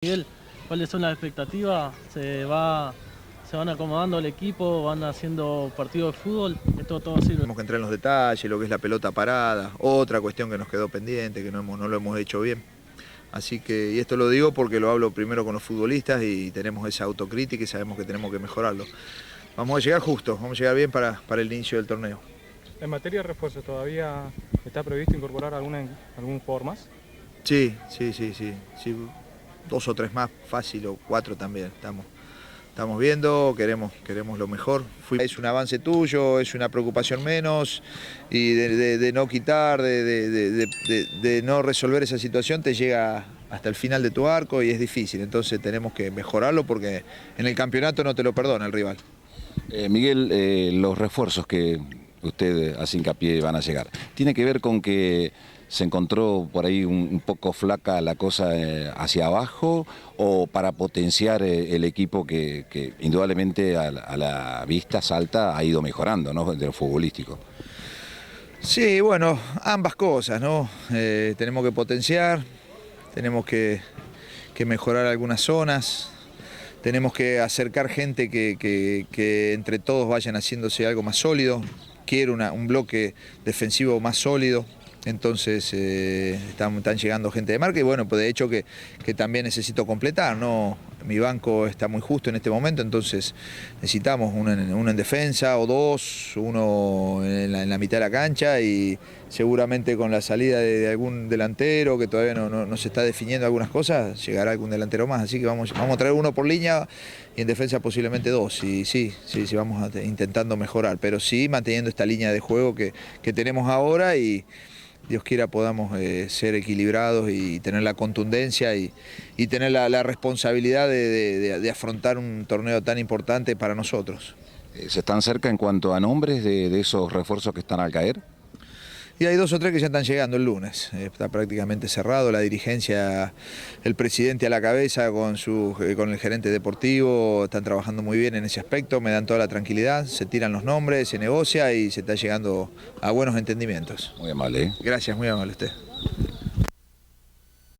Miguel, ¿cuáles son las expectativas? Se van acomodando el equipo, van haciendo partidos de fútbol, esto todo sirve. Tenemos que entrar en los detalles, lo que es la pelota parada, otra cuestión que nos quedó pendiente, que no lo hemos hecho bien. Así que, y esto lo digo porque lo hablo primero con los futbolistas y tenemos esa autocrítica y sabemos que tenemos que mejorarlo. Vamos a llegar justos, vamos a llegar bien para el inicio del torneo. En materia de refuerzos, ¿todavía está previsto incorporar algún jugador más? Sí, 2 o 3 más, fácil, o 4 también. Estamos viendo, queremos lo mejor. Es un avance tuyo, es una preocupación menos y de no quitar, de no resolver esa situación te llega hasta el final de tu arco y es difícil. Entonces tenemos que mejorarlo porque en el campeonato no te lo perdona el rival. Miguel, los refuerzos que usted hace hincapié van a llegar, ¿tiene que ver con que se encontró por ahí un poco flaca la cosa hacia abajo o para potenciar el equipo que indudablemente a la vista salta ha ido mejorando, ¿no?, de lo futbolístico? Sí, bueno, ambas cosas, ¿no? Tenemos que potenciar, tenemos que mejorar algunas zonas, tenemos que acercar gente que entre todos vayan haciéndose algo más sólido. Quiero un bloque defensivo más sólido. Entonces están llegando gente de marca y bueno, pues de hecho que también necesito completar, ¿no? Mi banco está muy justo en este momento, entonces necesitamos uno en defensa o dos, uno en la mitad de la cancha y seguramente con la salida de algún delantero que todavía no se está definiendo algunas cosas, llegará algún delantero más, así que vamos a traer uno por línea y en defensa posiblemente dos y sí, vamos intentando mejorar, pero sí manteniendo esta línea de juego que tenemos ahora y Dios quiera podamos ser equilibrados y tener la contundencia y tener la responsabilidad de afrontar un torneo tan importante para nosotros. ¿Se están cerca en cuanto a nombres de esos refuerzos que están al caer? Y hay 2 o 3 que ya están llegando el lunes, está prácticamente cerrado, la dirigencia, el presidente a la cabeza con el gerente deportivo, están trabajando muy bien en ese aspecto, me dan toda la tranquilidad, se tiran los nombres, se negocia y se está llegando a buenos entendimientos. Muy amable, ¿eh? Gracias, muy amable usted.